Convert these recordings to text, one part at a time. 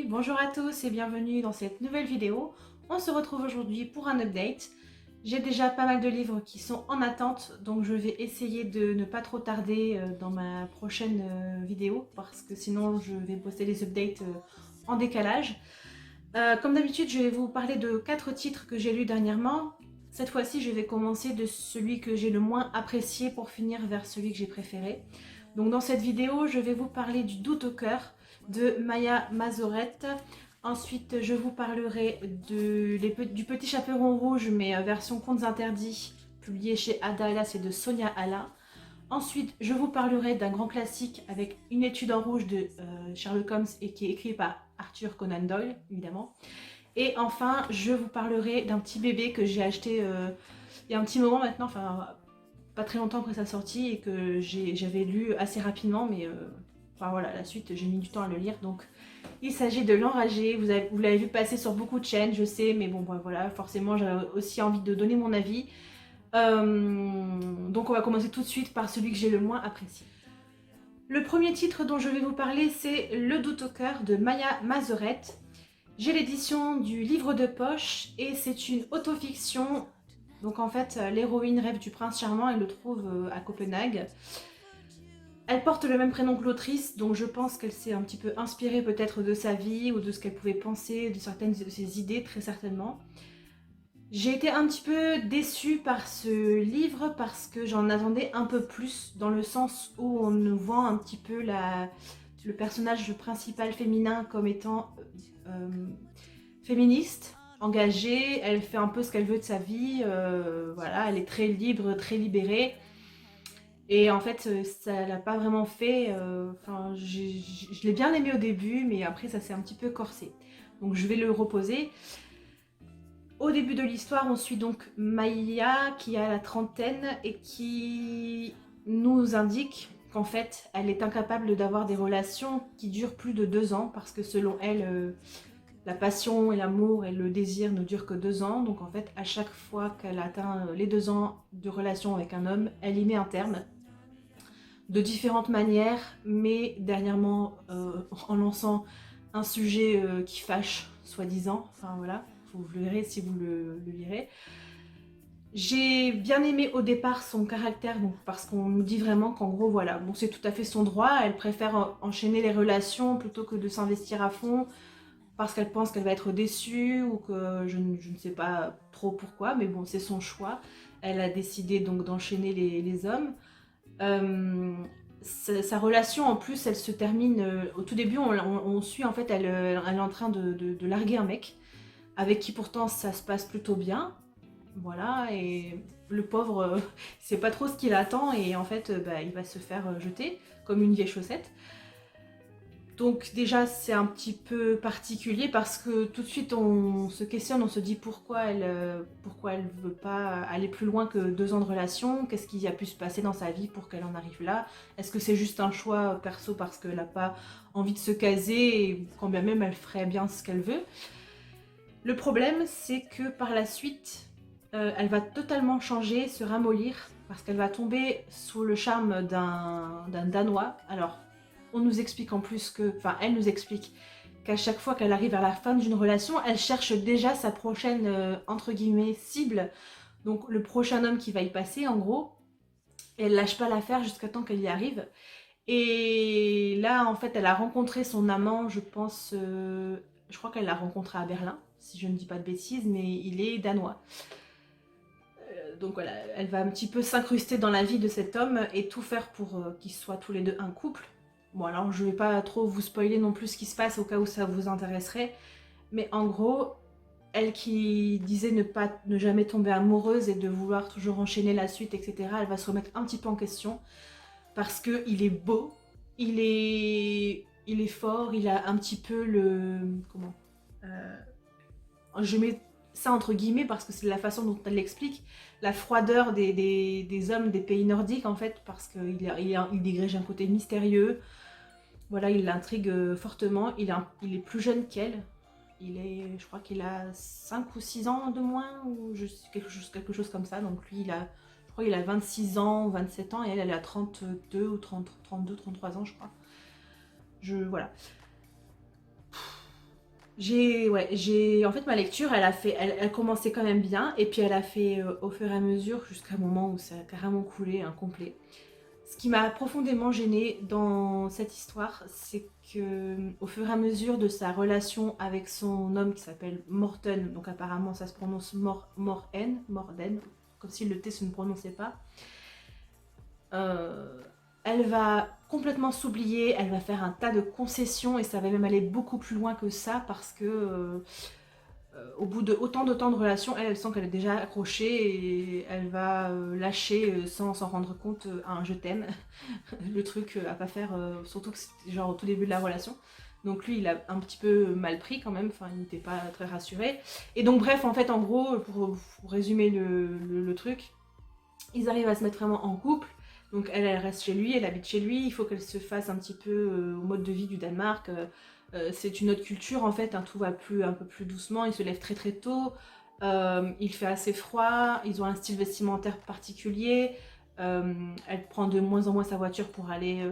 bonjour à tous et bienvenue dans cette nouvelle vidéo. On se retrouve aujourd'hui pour un update. J'ai déjà pas mal de livres qui sont en attente, donc je vais essayer de ne pas trop tarder dans ma prochaine vidéo, parce que sinon je vais poster les updates en décalage. Comme d'habitude, je vais vous parler de 4 titres que j'ai lus dernièrement. Cette fois-ci, je vais commencer de celui que j'ai le moins apprécié pour finir vers celui que j'ai préféré. Donc dans cette vidéo, je vais vous parler du Doute au cœur de Maya Mazorette. Ensuite, je vous parlerai du Petit Chaperon Rouge, mais version Contes Interdits, publié chez Ada, là c'est de Sonia Alain. Ensuite, je vous parlerai d'un grand classique avec Une étude en rouge de Sherlock Holmes et qui est écrit par Arthur Conan Doyle, évidemment. Et enfin, je vous parlerai d'un petit bébé que j'ai acheté il y a un petit moment maintenant, enfin pas très longtemps après sa sortie, et que j'avais lu assez rapidement, mais enfin voilà, la suite j'ai mis du temps à le lire. Donc il s'agit de L'Enragé. Vous l'avez vu passer sur beaucoup de chaînes, je sais, mais bon voilà, forcément j'avais aussi envie de donner mon avis. Donc on va commencer tout de suite par celui que j'ai le moins apprécié. Le premier titre dont je vais vous parler, c'est Le Doute au cœur de Maya Mazorette. J'ai l'édition du livre de poche et c'est une autofiction. Donc en fait, l'héroïne rêve du prince charmant et le trouve à Copenhague. Elle porte le même prénom que l'autrice, donc je pense qu'elle s'est un petit peu inspirée peut-être de sa vie ou de ce qu'elle pouvait penser, de certaines de ses idées, très certainement. J'ai été un petit peu déçue par ce livre parce que j'en attendais un peu plus, dans le sens où on nous vend un petit peu le personnage principal féminin comme étant féministe, engagée, elle fait un peu ce qu'elle veut de sa vie, voilà, elle est très libre, très libérée. Et en fait, ça l'a pas vraiment fait. Enfin, je l'ai bien aimé au début, mais après ça s'est un petit peu corsé. Donc je vais le reposer. Au début de l'histoire, on suit donc Maya qui a la trentaine et qui nous indique qu'en fait, elle est incapable d'avoir des relations qui durent plus de 2 ans parce que selon elle, la passion et l'amour et le désir ne durent que 2 ans. Donc en fait, à chaque fois qu'elle atteint les 2 ans de relation avec un homme, elle y met un terme. De différentes manières, mais dernièrement en lançant un sujet qui fâche, soi-disant. Enfin voilà, vous le verrez si vous le lirez. J'ai bien aimé au départ son caractère, donc, parce qu'on nous dit vraiment qu'en gros, voilà, bon, c'est tout à fait son droit, elle préfère enchaîner les relations plutôt que de s'investir à fond, parce qu'elle pense qu'elle va être déçue, ou que je ne sais pas trop pourquoi, mais bon, c'est son choix. Elle a décidé donc d'enchaîner les hommes. Sa relation en plus elle se termine au tout début on suit en fait elle est en train de larguer un mec avec qui pourtant ça se passe plutôt bien, voilà, et le pauvre il sait pas trop ce qu'il attend et en fait bah, il va se faire jeter comme une vieille chaussette. Donc déjà c'est un petit peu particulier parce que tout de suite on se questionne, on se dit pourquoi elle veut pas aller plus loin que 2 ans de relation, qu'est-ce qui a pu se passer dans sa vie pour qu'elle en arrive là, est-ce que c'est juste un choix perso parce qu'elle n'a pas envie de se caser et quand bien même elle ferait bien ce qu'elle veut. Le problème c'est que par la suite elle va totalement changer, se ramollir parce qu'elle va tomber sous le charme d'un Danois. Alors on nous explique en plus que, enfin elle nous explique qu'à chaque fois qu'elle arrive à la fin d'une relation, elle cherche déjà sa prochaine, entre guillemets, cible. Donc le prochain homme qui va y passer en gros. Et elle lâche pas l'affaire jusqu'à temps qu'elle y arrive. Et là en fait elle a rencontré son amant, je pense, je crois qu'elle l'a rencontré à Berlin, si je ne dis pas de bêtises, mais il est danois. Donc voilà, elle va un petit peu s'incruster dans la vie de cet homme et tout faire pour qu'ils soient tous les deux un couple. Bon alors je vais pas trop vous spoiler non plus ce qui se passe au cas où ça vous intéresserait, mais en gros, elle qui disait ne jamais tomber amoureuse et de vouloir toujours enchaîner la suite, etc., elle va se remettre un petit peu en question parce qu'il est beau, il est fort, il a un petit peu le... comment je mets ça entre guillemets parce que c'est la façon dont elle l'explique, la froideur des hommes des pays nordiques en fait, parce qu'il dégage un côté mystérieux, voilà, il l'intrigue fortement, il est plus jeune qu'elle, je crois qu'il a 5 ou 6 ans de moins, ou quelque chose comme ça, donc lui je crois qu'il a 26 ans ou 27 ans, et elle a 32 ou 30, 32, 33 ans je crois. Voilà. En fait, ma lecture, elle commençait quand même bien, et puis elle a fait au fur et à mesure jusqu'à un moment où ça a carrément coulé, incomplet. Ce qui m'a profondément gênée dans cette histoire, c'est que au fur et à mesure de sa relation avec son homme qui s'appelle Morten, donc apparemment ça se prononce Morden, comme si le T se ne prononçait pas, euh, elle va complètement s'oublier, elle va faire un tas de concessions et ça va même aller beaucoup plus loin que ça parce que au bout de autant de temps de relation, elle sent qu'elle est déjà accrochée et elle va lâcher sans s'en rendre compte un je t'aime, le truc à pas faire, surtout que c'était genre au tout début de la relation. Donc lui, il a un petit peu mal pris quand même, enfin il n'était pas très rassuré. Et donc bref, en fait, en gros, pour résumer le truc, ils arrivent à se mettre vraiment en couple. Donc elle reste chez lui, elle habite chez lui, il faut qu'elle se fasse un petit peu au mode de vie du Danemark. C'est une autre culture en fait, hein, tout va un peu plus doucement, ils se lèvent très très tôt, il fait assez froid, ils ont un style vestimentaire particulier, elle prend de moins en moins sa voiture pour aller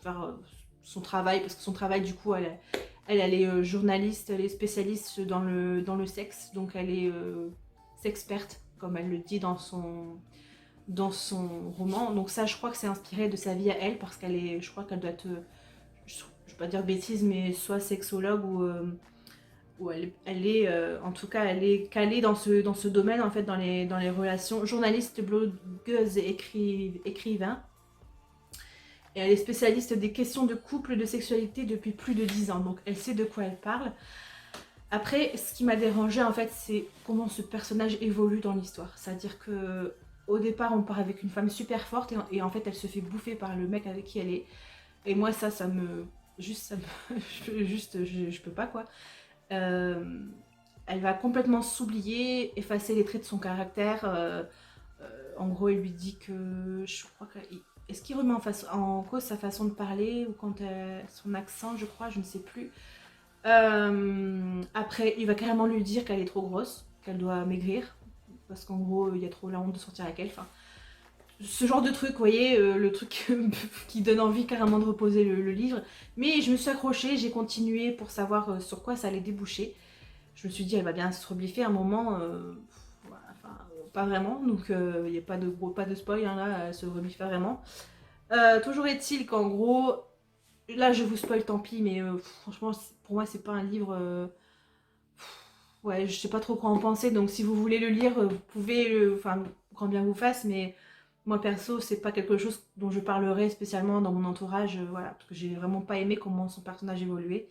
faire son travail, parce que son travail du coup, elle est journaliste, elle est spécialiste dans le sexe, donc elle est sexperte, comme elle le dit dans son roman. Donc ça, je crois que c'est inspiré de sa vie à elle, parce qu'elle est, je crois qu'elle doit être, je vais pas dire bêtise, mais soit sexologue ou elle est en tout cas, elle est calée dans ce domaine, en fait, dans les relations. Journaliste, blogueuse et écrivain. Et elle est spécialiste des questions de couple, de sexualité depuis plus de 10 ans. Donc elle sait de quoi elle parle. Après, ce qui m'a dérangé en fait, c'est comment ce personnage évolue dans l'histoire. C'est-à-dire que au départ, on part avec une femme super forte et en fait, elle se fait bouffer par le mec avec qui elle est. Et moi, ça me. Juste, ça me. Juste, je peux pas quoi. Euh, Elle va complètement s'oublier, effacer les traits de son caractère. En gros, il lui dit que. Je crois que. Est-ce qu'il remet en cause sa façon de parler ou quand son accent, je crois, je ne sais plus. Après, il va carrément lui dire qu'elle est trop grosse, qu'elle doit maigrir, parce qu'en gros, il y a trop la honte de sortir avec elle. Enfin, ce genre de truc, vous voyez, le truc qui donne envie carrément de reposer le livre. Mais je me suis accrochée, j'ai continué pour savoir sur quoi ça allait déboucher. Je me suis dit, elle va bien se rebiffer à un moment. Voilà, enfin, pas vraiment, donc il n'y a pas de spoil, hein, là, elle se rebiffe vraiment. Toujours est-il qu'en gros, là je vous spoil, tant pis, mais franchement, pour moi, c'est pas un livre. Ouais, je sais pas trop quoi en penser, donc si vous voulez le lire, vous pouvez, enfin, grand bien vous fasse, mais moi perso, c'est pas quelque chose dont je parlerai spécialement dans mon entourage, voilà, parce que j'ai vraiment pas aimé comment son personnage évoluait.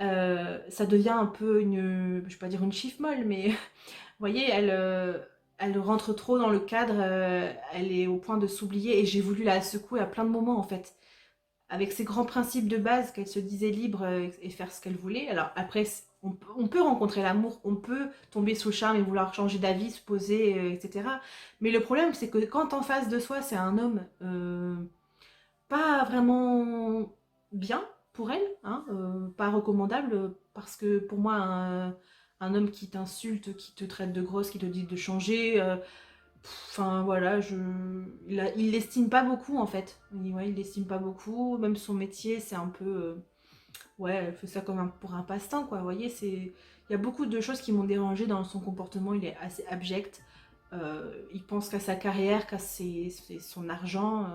Ça devient un peu une, je vais pas dire une chiffre molle, mais vous voyez, elle rentre trop dans le cadre, elle est au point de s'oublier, et j'ai voulu la secouer à plein de moments en fait avec ses grands principes de base, qu'elle se disait libre et faire ce qu'elle voulait. Alors après, on peut rencontrer l'amour, on peut tomber sous le charme et vouloir changer d'avis, se poser, etc. Mais le problème, c'est que quand en face de soi, c'est un homme pas vraiment bien pour elle, hein, pas recommandable, parce que pour moi, un homme qui t'insulte, qui te traite de grosse, qui te dit de changer, enfin voilà, il l'estime pas beaucoup en fait. Ouais, il l'estime pas beaucoup. Même son métier, c'est un peu. Ouais, elle fait ça comme pour un passe-temps quoi. Vous voyez, il y a beaucoup de choses qui m'ont dérangé dans son comportement. Il est assez abject. Il pense qu'à sa carrière, son argent.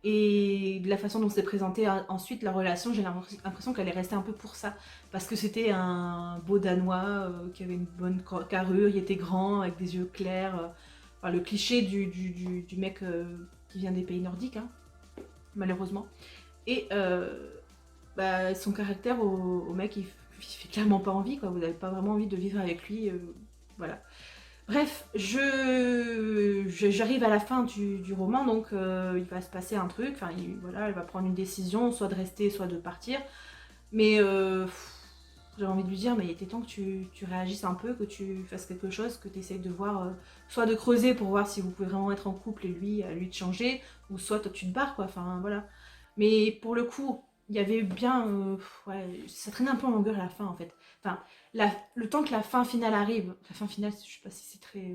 Et de la façon dont c'est présenté ensuite la relation, j'ai l'impression qu'elle est restée un peu pour ça. Parce que c'était un beau Danois qui avait une bonne carrure, il était grand, avec des yeux clairs. Enfin, le cliché du mec qui vient des pays nordiques, hein, malheureusement. Et bah, son caractère au mec, il fait clairement pas envie, quoi. Vous n'avez pas vraiment envie de vivre avec lui. Voilà. Bref, j'arrive à la fin du roman, donc il va se passer un truc. Enfin, voilà, elle va prendre une décision, soit de rester, soit de partir. Mais j'ai envie de lui dire, mais il était temps que tu réagisses un peu, que tu fasses quelque chose, que tu essayes de voir, soit de creuser pour voir si vous pouvez vraiment être en couple et lui, à lui de changer, ou soit toi tu te barres, quoi, enfin voilà. Mais pour le coup, il y avait bien, ouais, ça traînait un peu en longueur à la fin en fait. Enfin, le temps que la fin finale arrive, la fin finale, je sais pas si c'est très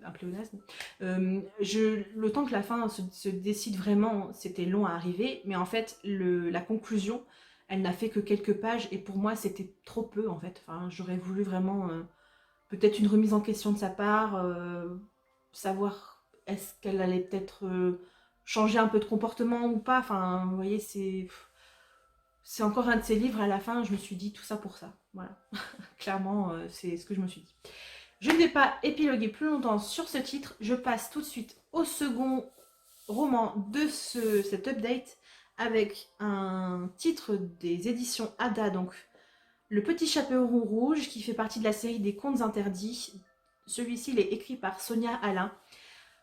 un pléonasme, le temps que la fin se décide vraiment, c'était long à arriver, mais en fait, la conclusion, Elle n'a fait que quelques pages et pour moi c'était trop peu en fait. Enfin, j'aurais voulu vraiment peut-être une remise en question de sa part, savoir est-ce qu'elle allait peut-être changer un peu de comportement ou pas. Enfin, vous voyez, c'est encore un de ses livres à la fin, je me suis dit tout ça pour ça. Voilà, clairement, c'est ce que je me suis dit. Je ne vais pas épiloguer plus longtemps sur ce titre, je passe tout de suite au second roman de cet update avec un titre des éditions Ada, donc Le Petit Chaperon Rouge, qui fait partie de la série des Contes Interdits. Celui-ci, il est écrit par Sonia Alain.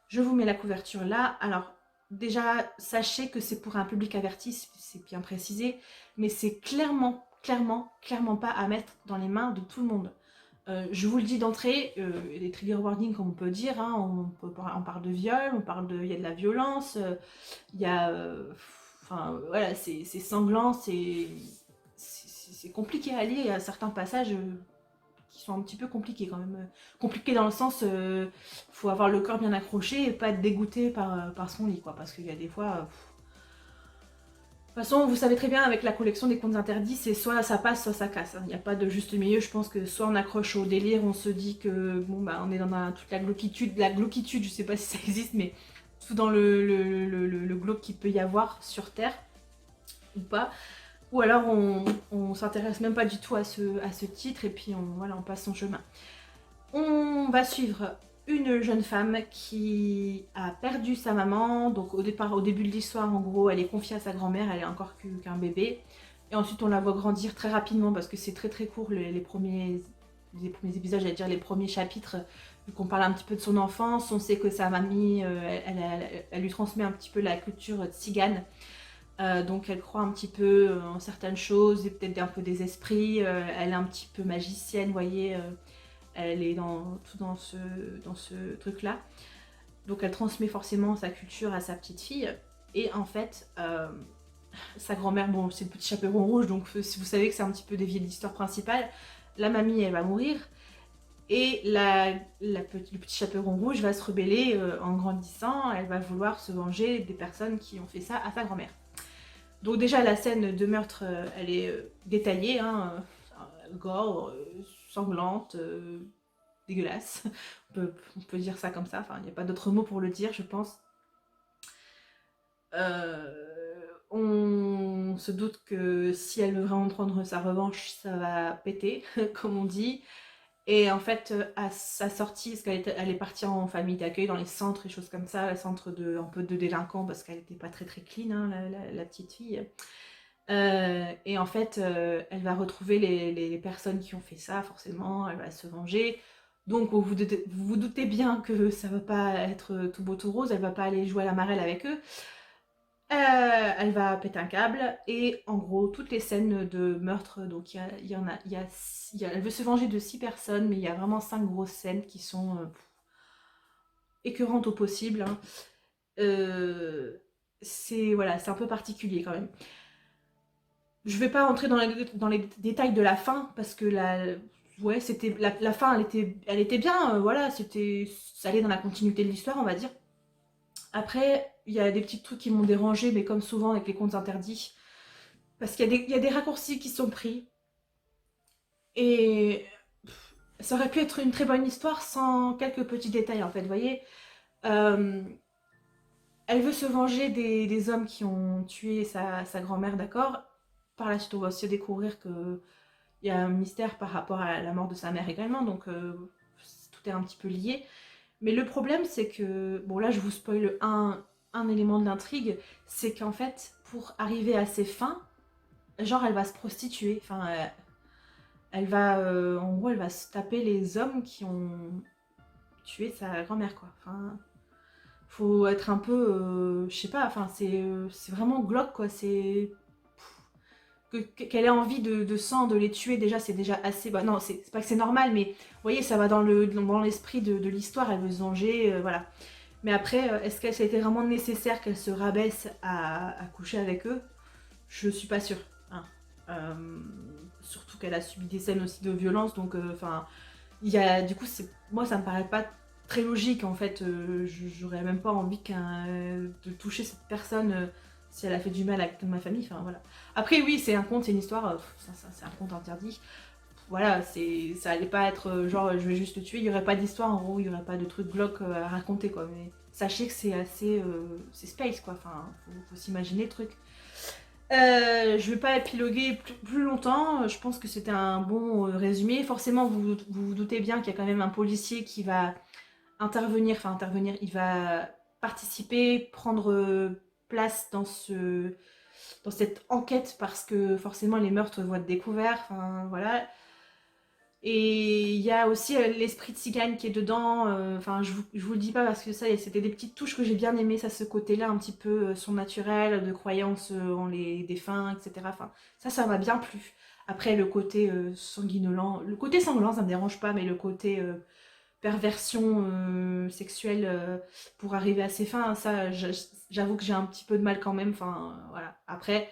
Je vous mets la couverture là. Alors, déjà, sachez que c'est pour un public averti, c'est bien précisé, mais c'est clairement pas à mettre dans les mains de tout le monde. Je vous le dis d'entrée, les trigger warnings comme on peut dire, hein, on parle de viol, il y a de la violence, il y a, enfin voilà, c'est sanglant, c'est compliqué à lire, il y a certains passages qui sont un petit peu compliqués quand même. Compliqués dans le sens, faut avoir le corps bien accroché et pas être dégoûté par son lit, quoi, parce qu'il y a des fois... De toute façon, vous savez très bien, avec la collection des contes interdits, c'est soit ça passe, soit ça casse. Il n'y a pas de juste milieu. Je pense que soit on accroche au délire, on se dit que bon bah on est dans toute la glauquitude, je sais pas si ça existe, mais tout dans le glauque qu'il peut y avoir sur Terre, ou pas. Ou alors on s'intéresse même pas du tout à ce titre et puis voilà, on passe son chemin. On va suivre une jeune femme qui a perdu sa maman. Donc au début de l'histoire, en gros, elle est confiée à sa grand-mère, elle est encore qu'un bébé. Et ensuite, on la voit grandir très rapidement parce que c'est très court les premiers épisodes, j'allais dire les premiers chapitres. Vu qu'on parle un petit peu de son enfance, on sait que sa mamie, elle lui transmet un petit peu la culture tzigane. Donc elle croit un petit peu en certaines choses et peut-être un peu des esprits. Elle est un petit peu magicienne, vous voyez. Elle est tout dans ce truc-là. Donc elle transmet forcément sa culture à sa petite fille. Et en fait, sa grand-mère, bon, c'est le petit chaperon rouge, donc si vous savez que c'est un petit peu dévié de l'histoire principale, la mamie, elle va mourir. Et le petit chaperon rouge va se rebeller en grandissant. Elle va vouloir se venger des personnes qui ont fait ça à sa grand-mère. Donc déjà, la scène de meurtre, elle est détaillée, hein, gore, sanglante, dégueulasse. On peut dire ça comme ça, enfin, il n'y a pas d'autre mot pour le dire, je pense. On se doute que si elle veut vraiment prendre sa revanche, ça va péter, comme on dit. Et en fait, à sa sortie, parce qu'elle est partie en famille d'accueil, dans les centres et choses comme ça, les centres un peu de délinquants, parce qu'elle n'était pas très clean, hein, la petite fille. Et en fait, elle va retrouver les personnes qui ont fait ça, forcément, elle va se venger. Donc vous vous doutez bien que ça va pas être tout beau tout rose, elle va pas aller jouer à la marelle avec eux. Elle va péter un câble et en gros toutes les scènes de meurtre, donc elle veut se venger de 6 personnes, mais il y a vraiment 5 grosses scènes qui sont écœurantes au possible, hein. Voilà, c'est un peu particulier quand même. Je vais pas rentrer dans les détails de la fin parce que ouais, c'était la fin, elle était bien, voilà, ça allait dans la continuité de l'histoire, on va dire. Après, il y a des petits trucs qui m'ont dérangé, mais comme souvent avec les contes interdits, parce qu'il y a des raccourcis qui sont pris. Et ça aurait pu être une très bonne histoire sans quelques petits détails, en fait, vous voyez. Elle veut se venger des hommes qui ont tué sa grand-mère, d'accord. Par la suite, on va aussi découvrir qu'il y a un mystère par rapport à la mort de sa mère également, donc tout est un petit peu lié. Mais le problème, c'est que, bon là je vous spoil un élément de l'intrigue, c'est qu'en fait, pour arriver à ses fins, genre elle va se prostituer, enfin, elle va, en gros, elle va se taper les hommes qui ont tué sa grand-mère, quoi. Enfin, faut être un peu, je sais pas, enfin, c'est vraiment glauque, quoi, c'est... Qu'elle ait envie de sang, de les tuer, déjà, c'est déjà assez... Bah, non, c'est pas que c'est normal, mais vous voyez, ça va dans l'esprit de l'histoire, elle veut se venger, voilà. Mais après, est-ce que ça a été vraiment nécessaire qu'elle se rabaisse à coucher avec eux? Je suis pas sûre, hein. Surtout qu'elle a subi des scènes aussi de violence, donc, enfin, du coup, moi, ça me paraît pas très logique, en fait. J'aurais même pas envie de toucher cette personne si elle a fait du mal à quelqu'un de ma famille, enfin voilà. Après oui, c'est un conte, c'est une histoire, c'est un conte interdit. Voilà, ça allait pas être genre je vais juste le tuer, il y aurait pas d'histoire en gros, il y aurait pas de truc glauque à raconter quoi. Mais sachez que c'est assez, c'est space quoi, enfin faut s'imaginer le truc. Je vais pas épiloguer plus longtemps, je pense que c'était un bon résumé. Forcément vous doutez bien qu'il y a quand même un policier qui va intervenir, il va participer, prendre place dans cette enquête parce que forcément les meurtres vont être découverts, enfin voilà. Et il y a aussi l'esprit de cigane qui est dedans, enfin je vous le dis pas parce que ça c'était des petites touches que j'ai bien aimées, ça ce côté-là un petit peu surnaturel, de croyance en les défunts, etc. Enfin ça m'a bien plu. Après le côté sanguinolent, le côté sanglant ça me dérange pas, mais le côté perversion sexuelle pour arriver à ses fins, ça j'avoue que j'ai un petit peu de mal quand même, enfin voilà. Après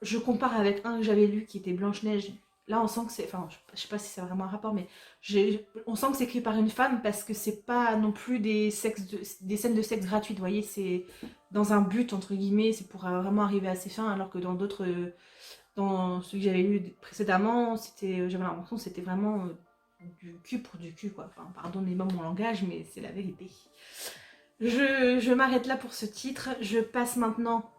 je compare avec un que j'avais lu qui était Blanche-Neige. Là on sent que c'est, enfin je sais pas si c'est vraiment un rapport, mais on sent que c'est écrit par une femme parce que c'est pas non plus des scènes de sexe gratuites, vous voyez, c'est dans un but entre guillemets, c'est pour vraiment arriver à ses fins, alors que dans d'autres, dans ceux que j'avais lu précédemment, j'avais l'impression que c'était vraiment du cul pour du cul quoi. Enfin pardonnez-moi mon langage, mais c'est la vérité. Je m'arrête là pour ce titre. Je passe maintenant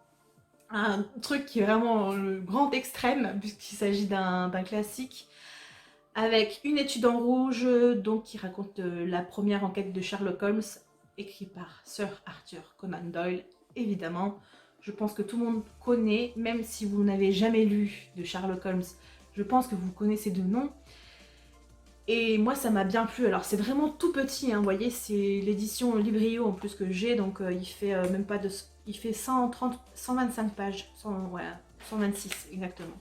à un truc qui est vraiment le grand extrême, puisqu'il s'agit d'un classique, avec Une étude en rouge, donc qui raconte la première enquête de Sherlock Holmes, écrit par Sir Arthur Conan Doyle, évidemment. Je pense que tout le monde connaît, même si vous n'avez jamais lu de Sherlock Holmes, je pense que vous connaissez de nom. Et moi ça m'a bien plu, alors c'est vraiment tout petit, hein, vous voyez, c'est l'édition Librio en plus que j'ai, donc il fait même pas de... Il fait 125 pages, 126 exactement.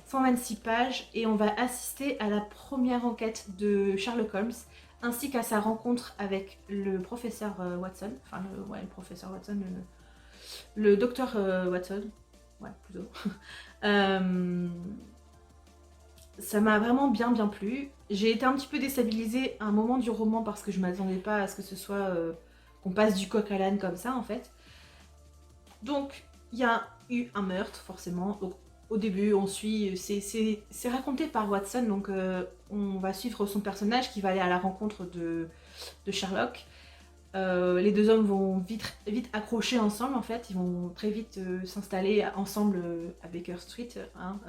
126 pages, et on va assister à la première enquête de Sherlock Holmes, ainsi qu'à sa rencontre avec le professeur Watson, enfin le professeur Watson, le docteur Watson, ouais plutôt. euh, Ça m'a vraiment bien plu. J'ai été un petit peu déstabilisée à un moment du roman parce que je m'attendais pas à ce que ce soit qu'on passe du coq à l'âne comme ça en fait. Donc il y a eu un meurtre forcément. Donc, au début on suit, c'est raconté par Watson, donc on va suivre son personnage qui va aller à la rencontre de Sherlock. Les deux hommes vont vite accrocher ensemble en fait, ils vont très vite s'installer ensemble à Baker Street, hein,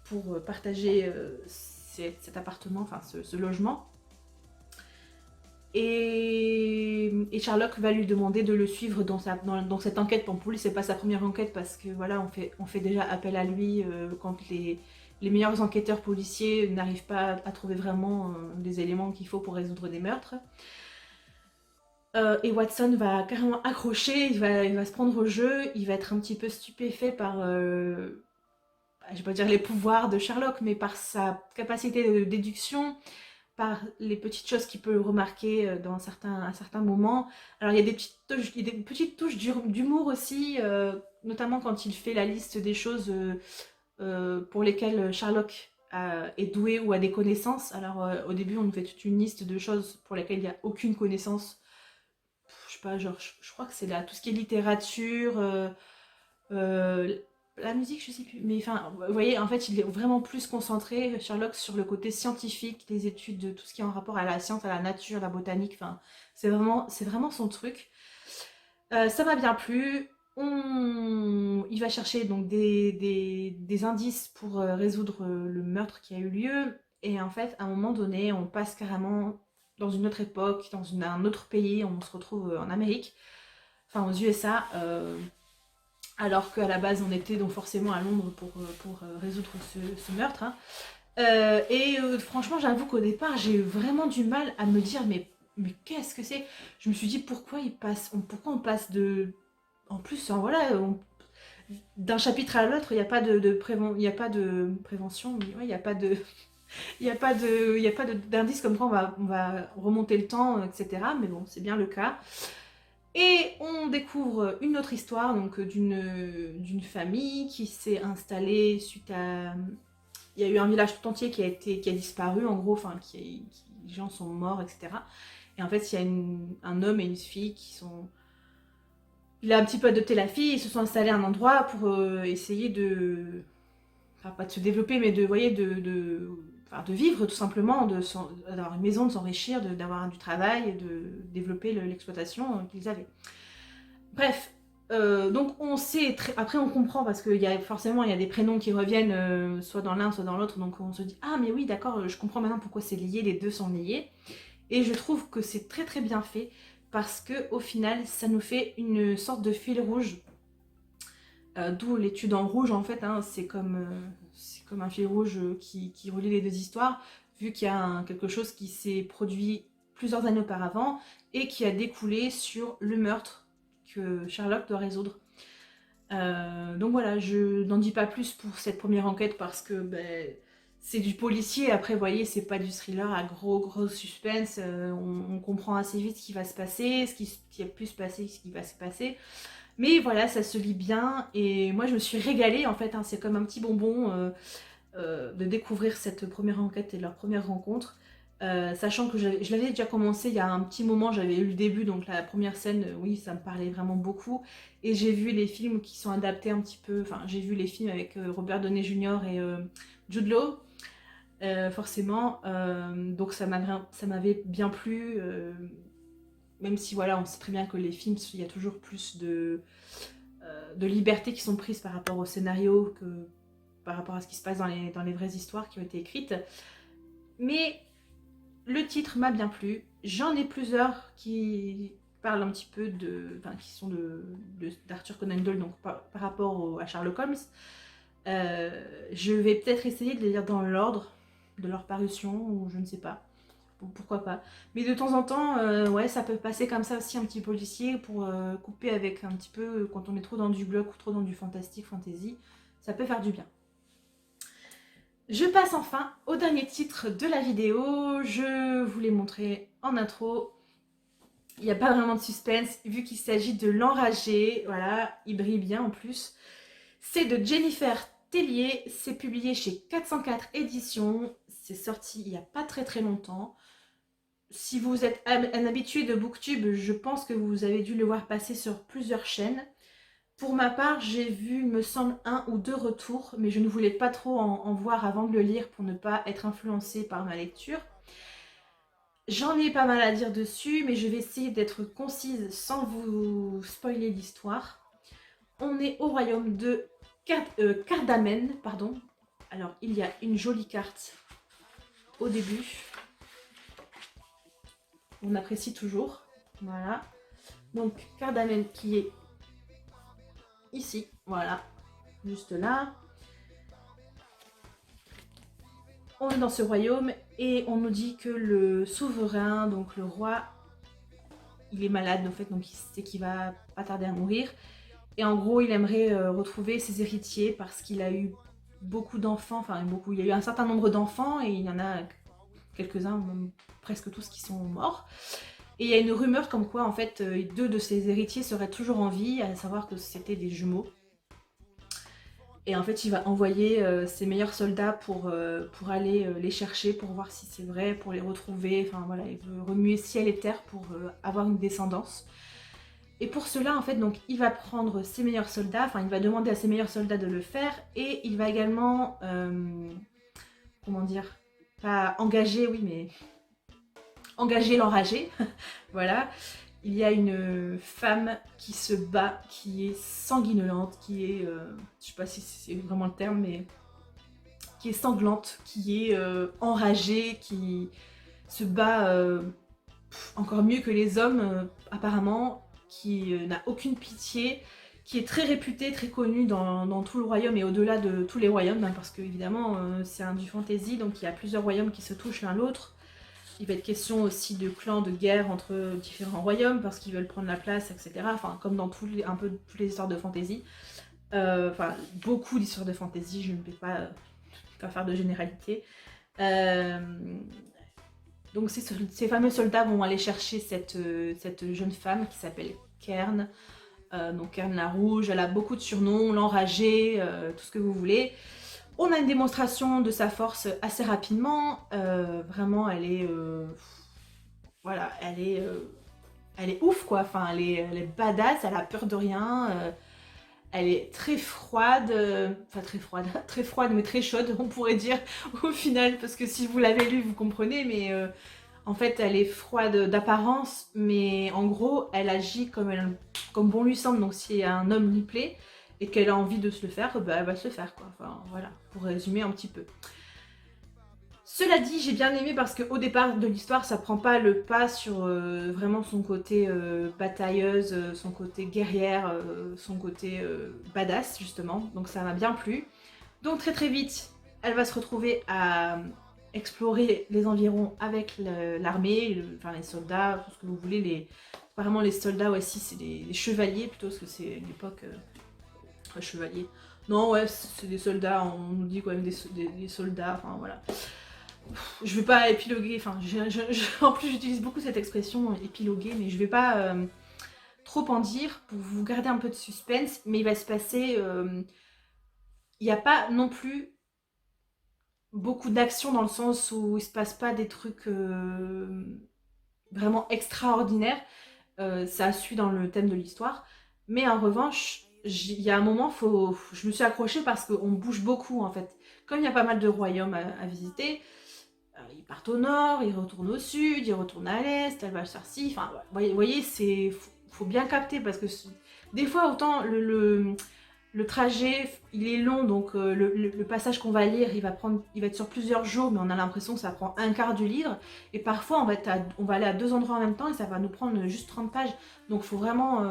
pour partager cet appartement, enfin ce logement. Et Sherlock va lui demander de le suivre dans cette enquête. Bon, pour lui, c'est pas sa première enquête parce que voilà, on fait déjà appel à lui quand les meilleurs enquêteurs policiers n'arrivent pas à trouver vraiment des éléments qu'il faut pour résoudre des meurtres. Et Watson va carrément accrocher, il va se prendre au jeu, il va être un petit peu stupéfait par je vais pas dire les pouvoirs de Sherlock, mais par sa capacité de déduction, par les petites choses qu'il peut remarquer à certains moments. Alors il y a des petites touches d'humour aussi, notamment quand il fait la liste des choses pour lesquelles Sherlock est doué ou a des connaissances. Alors au début on nous fait toute une liste de choses pour lesquelles il n'y a aucune connaissance. Je sais pas, genre je crois que c'est là tout ce qui est littérature, euh, la musique, je sais plus, mais enfin, vous voyez, en fait, il est vraiment plus concentré, Sherlock, sur le côté scientifique, les études de tout ce qui est en rapport à la science, à la nature, la botanique, enfin, c'est vraiment son truc. Ça m'a bien plu. Il va chercher donc des indices pour résoudre le meurtre qui a eu lieu, et en fait, à un moment donné, on passe carrément dans une autre époque, un autre pays, on se retrouve en Amérique, enfin aux USA, alors qu'à la base on était donc forcément à Londres pour résoudre ce meurtre, hein. Franchement j'avoue qu'au départ j'ai eu vraiment du mal à me dire mais qu'est-ce que c'est. Je me suis dit pourquoi on passe de... En plus voilà, d'un chapitre à l'autre il n'y a pas il y a pas de prévention, mais ouais, il n'y a pas de... il y a pas d'indice comme quoi on va remonter le temps, etc. Mais bon, c'est bien le cas. Et on découvre une autre histoire donc d'une famille qui s'est installée suite à... Il y a eu un village tout entier qui a disparu en gros, enfin les gens sont morts, etc. Et en fait il y a un homme et une fille qui sont il a un petit peu adopté la fille, ils se sont installés à un endroit pour essayer de... Enfin, pas de se développer, mais de, vous voyez, enfin, de vivre tout simplement, d'avoir une maison, de s'enrichir, d'avoir du travail, et de développer l'exploitation qu'ils avaient. Bref, donc on sait, après on comprend parce que forcément il y a des prénoms qui reviennent soit dans l'un soit dans l'autre, donc on se dit ah mais oui d'accord, je comprends maintenant pourquoi c'est lié, les deux sont liés. Et je trouve que c'est très très bien fait parce que au final ça nous fait une sorte de fil rouge, d'où l'étude en rouge en fait, hein, c'est comme un fil rouge qui relie les deux histoires, vu qu'il y a quelque chose qui s'est produit plusieurs années auparavant et qui a découlé sur le meurtre que Sherlock doit résoudre. Donc voilà, je n'en dis pas plus pour cette première enquête parce que ben, c'est du policier. Après, vous voyez, c'est pas du thriller à gros suspense. On comprend assez vite ce qui va se passer, ce qui a pu se passer, ce qui va se passer. Mais voilà, ça se lit bien et moi je me suis régalée en fait. Hein, c'est comme un petit bonbon de découvrir cette première enquête et leur première rencontre. Sachant que je l'avais déjà commencé il y a un petit moment, j'avais eu le début, donc la première scène, oui, ça me parlait vraiment beaucoup. Et j'ai vu les films qui sont adaptés un petit peu, enfin j'ai vu les films avec Robert Downey Jr. et Jude Law, forcément. Donc ça m'avait bien plu, même si voilà, on sait très bien que les films, il y a toujours plus de liberté qui sont prises par rapport au scénario que par rapport à ce qui se passe dans les vraies histoires qui ont été écrites. Mais le titre m'a bien plu. J'en ai plusieurs qui parlent un petit peu enfin, qui sont d'Arthur Conan Doyle, donc par rapport à Sherlock Holmes. Je vais peut-être essayer de les lire dans l'ordre de leur parution, ou je ne sais pas. Pourquoi pas. Mais de temps en temps, ouais, ça peut passer comme ça aussi un petit policier pour couper avec un petit peu, quand on est trop dans du bloc ou trop dans du fantastique, fantasy, ça peut faire du bien. Je passe enfin au dernier titre de la vidéo. Je vous l'ai montré en intro. Il n'y a pas vraiment de suspense vu qu'il s'agit de L'Enragé. Voilà, il brille bien en plus. C'est de Jennifer Tellier. C'est publié chez 404 éditions. C'est sorti il n'y a pas très longtemps. Si vous êtes un habitué de Booktube, je pense que vous avez dû le voir passer sur plusieurs chaînes. Pour ma part, j'ai vu, il me semble, 1 ou 2 retours, mais je ne voulais pas trop en voir avant de le lire pour ne pas être influencée par ma lecture. J'en ai pas mal à dire dessus, mais je vais essayer d'être concise sans vous spoiler l'histoire. On est au royaume de Cardamène, pardon. Alors, il y a une jolie carte au début. On apprécie toujours. Voilà. Donc, Cardamène qui est ici, voilà, juste là. On est dans ce royaume et on nous dit que le souverain, donc le roi, il est malade en fait, donc il sait qu'il va pas tarder à mourir. Et en gros, il aimerait retrouver ses héritiers parce qu'il a eu beaucoup d'enfants, enfin beaucoup, il y a eu un certain nombre d'enfants et il y en a quelques-uns, même presque tous qui sont morts. Et il y a une rumeur comme quoi en fait 2 de ses héritiers seraient toujours en vie, à savoir que c'était des jumeaux. Et en fait, il va envoyer ses meilleurs soldats pour aller les chercher, pour voir si c'est vrai, pour les retrouver. Enfin voilà, il veut remuer ciel et terre pour avoir une descendance. Et pour cela, en fait, donc, il va prendre ses meilleurs soldats, enfin, il va demander à ses meilleurs soldats de le faire, et il va également, comment dire, pas engager, oui, mais engager l'enragé, voilà. Il y a une femme qui se bat, qui est sanguinolente, qui est, je sais pas si c'est vraiment le terme, mais qui est sanglante, qui est enragée, qui se bat encore mieux que les hommes apparemment, qui n'a aucune pitié, qui est très réputée, très connue dans tout le royaume et au-delà de tous les royaumes, hein, parce que évidemment c'est un du fantasy, donc il y a plusieurs royaumes qui se touchent l'un l'autre. Il va être question aussi de clans, de guerre entre différents royaumes parce qu'ils veulent prendre la place, etc. Enfin, comme dans un peu toutes les histoires de fantasy. Enfin, beaucoup d'histoires de fantasy, je ne vais pas faire de généralité. Donc ces fameux soldats vont aller chercher cette jeune femme qui s'appelle Kern. Donc Kern la Rouge, elle a beaucoup de surnoms, l'enragée, tout ce que vous voulez. On a une démonstration de sa force assez rapidement. Vraiment, elle est... voilà, elle est elle est ouf quoi, enfin elle est badass, elle a peur de rien, elle est très froide, enfin très froide, très froide mais très chaude on pourrait dire au final, parce que si vous l'avez lu vous comprenez, mais en fait elle est froide d'apparence, mais en gros elle agit comme bon lui semble, donc si un homme lui plaît et qu'elle a envie de se le faire, bah elle va se le faire quoi, enfin voilà, pour résumer un petit peu. Cela dit, j'ai bien aimé parce qu'au départ de l'histoire, ça prend pas le pas sur vraiment son côté batailleuse, son côté guerrière, son côté badass justement. Donc ça m'a bien plu. Donc très très vite, elle va se retrouver à explorer les environs avec l'armée, enfin les soldats, tout ce que vous voulez. Apparemment les soldats, ouais si, c'est les chevaliers plutôt, parce que c'est l'époque chevalier. Non ouais, c'est des soldats, on nous dit quand même des soldats, enfin voilà. Je vais pas épiloguer, enfin, en plus j'utilise beaucoup cette expression épiloguer, mais je vais pas trop en dire pour vous garder un peu de suspense, mais il va se passer, il n'y a pas non plus beaucoup d'action dans le sens où il se passe pas des trucs vraiment extraordinaires, ça suit dans le thème de l'histoire, mais en revanche, il y a un moment, je me suis accrochée parce qu'on bouge beaucoup en fait. Comme il y a pas mal de royaumes à visiter, ils partent au nord, ils retournent au sud, ils retournent à l'est, elle va faire ci, enfin, vous voyez, faut bien capter parce que des fois, autant le trajet, il est long, donc le passage qu'on va lire, il va être sur plusieurs jours, mais on a l'impression que ça prend un quart du livre, et parfois, on va aller à 2 endroits en même temps, et ça va nous prendre juste 30 pages, donc faut vraiment,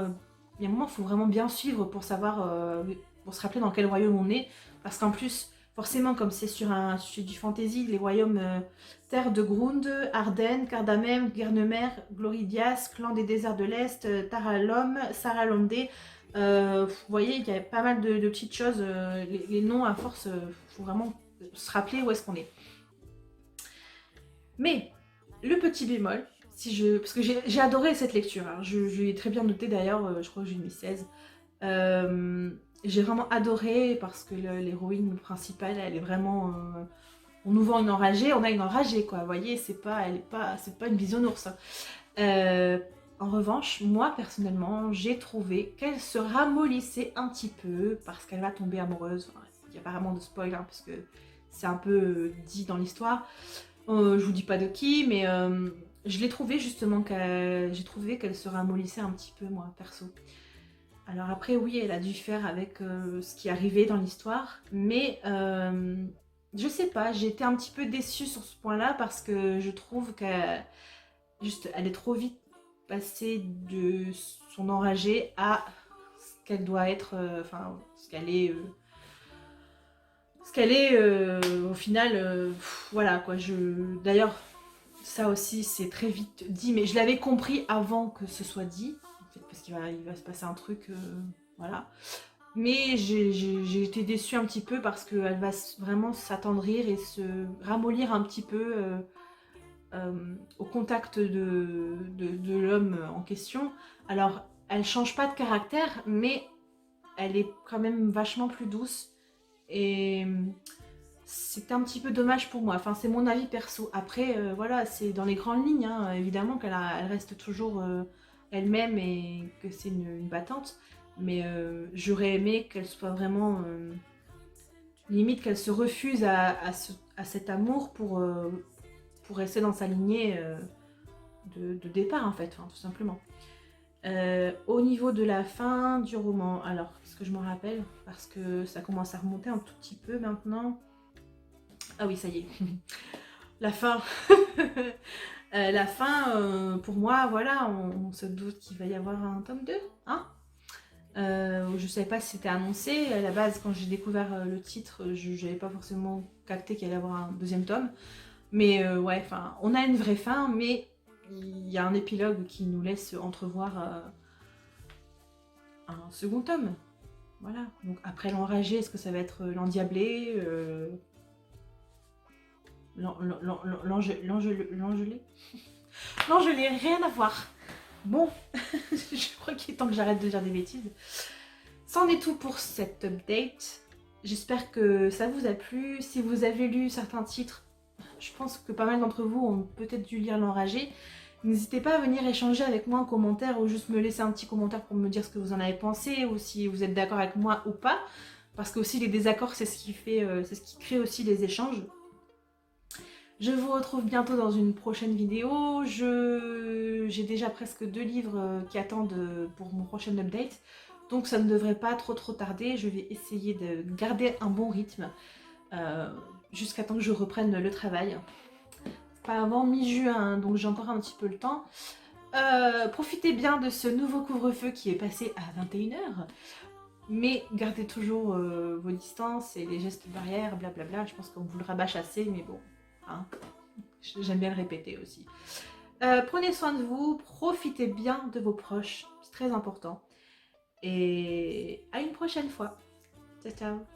il y a un moment, il faut vraiment bien suivre pour savoir, pour se rappeler dans quel royaume on est, parce qu'en plus, forcément, comme c'est sur du fantasy, les royaumes Terre de Grund, Ardennes, Cardamem, Guernemer, Gloridias, Clan des déserts de l'Est, Taralom, Saralondé. Vous voyez, il y a pas mal de petites choses. Les noms, à force, faut vraiment se rappeler où est-ce qu'on est. Mais, le petit bémol, parce que j'ai adoré cette lecture, hein, je l'ai très bien noté d'ailleurs, je crois que j'ai mis 16. J'ai vraiment adoré parce que l'héroïne principale, elle est vraiment... on nous vend une enragée, on a une enragée quoi, vous voyez, c'est pas une bisounours. En revanche, moi personnellement, j'ai trouvé qu'elle se ramollissait un petit peu parce qu'elle va tomber amoureuse. Enfin, il n'y a pas vraiment de spoil, hein, parce que c'est un peu dit dans l'histoire. Je vous dis pas de qui, mais je l'ai trouvé justement j'ai trouvé qu'elle se ramollissait un petit peu, moi, perso. Alors après, oui, elle a dû faire avec ce qui arrivait dans l'histoire, mais je sais pas, j'ai été un petit peu déçue sur ce point-là parce que je trouve qu'elle est trop vite passée de son enragée à ce qu'elle doit être, enfin, ce qu'elle est... au final, voilà quoi, d'ailleurs, ça aussi c'est très vite dit, mais je l'avais compris avant que ce soit dit, en fait, parce il va se passer un truc, voilà. Mais j'ai été déçue un petit peu parce qu'elle va vraiment s'attendrir et se ramollir un petit peu au contact de l'homme en question. Alors, elle change pas de caractère, mais elle est quand même vachement plus douce. Et c'est un petit peu dommage pour moi. Enfin, c'est mon avis perso. Après, voilà, c'est dans les grandes lignes, hein, évidemment elle reste toujours elle-même et que c'est une battante. Mais j'aurais aimé qu'elle soit vraiment... limite qu'elle se refuse à cet amour pour rester dans sa lignée de départ, en fait, enfin, tout simplement. Au niveau de la fin du roman, alors, est-ce que je m'en rappelle? Parce que ça commence à remonter un tout petit peu maintenant. Ah oui, ça y est. La fin. La fin, pour moi, voilà, on se doute qu'il va y avoir un tome 2, hein. Je ne savais pas si c'était annoncé. À la base, quand j'ai découvert le titre, je n'avais pas forcément capté qu'il allait y avoir un deuxième tome. Mais ouais, enfin, on a une vraie fin, mais il y a un épilogue qui nous laisse entrevoir un second tome. Voilà. Donc après l'enragé, est-ce que ça va être l'endiablé, l'engelé? L'engelé, rien à voir. Bon, je crois qu'il est temps que j'arrête de dire des bêtises. C'en est tout pour cette update. J'espère que ça vous a plu. Si vous avez lu certains titres, je pense que pas mal d'entre vous ont peut-être dû lire l'enragé. N'hésitez pas à venir échanger avec moi en commentaire ou juste me laisser un petit commentaire pour me dire ce que vous en avez pensé ou si vous êtes d'accord avec moi ou pas. Parce que aussi les désaccords, c'est ce qui fait, c'est ce qui crée aussi les échanges. Je vous retrouve bientôt dans une prochaine vidéo. J'ai déjà presque 2 livres qui attendent pour mon prochain update. Donc ça ne devrait pas trop tarder. Je vais essayer de garder un bon rythme jusqu'à temps que je reprenne le travail. Pas avant mi-juin, donc j'ai encore un petit peu le temps. Profitez bien de ce nouveau couvre-feu qui est passé à 21h. Mais gardez toujours vos distances et les gestes barrières, blablabla. Je pense qu'on vous le rabâche assez, mais bon, hein, j'aime bien le répéter aussi. Prenez soin de vous, profitez bien de vos proches, c'est très important. Et à une prochaine fois. Ciao, ciao.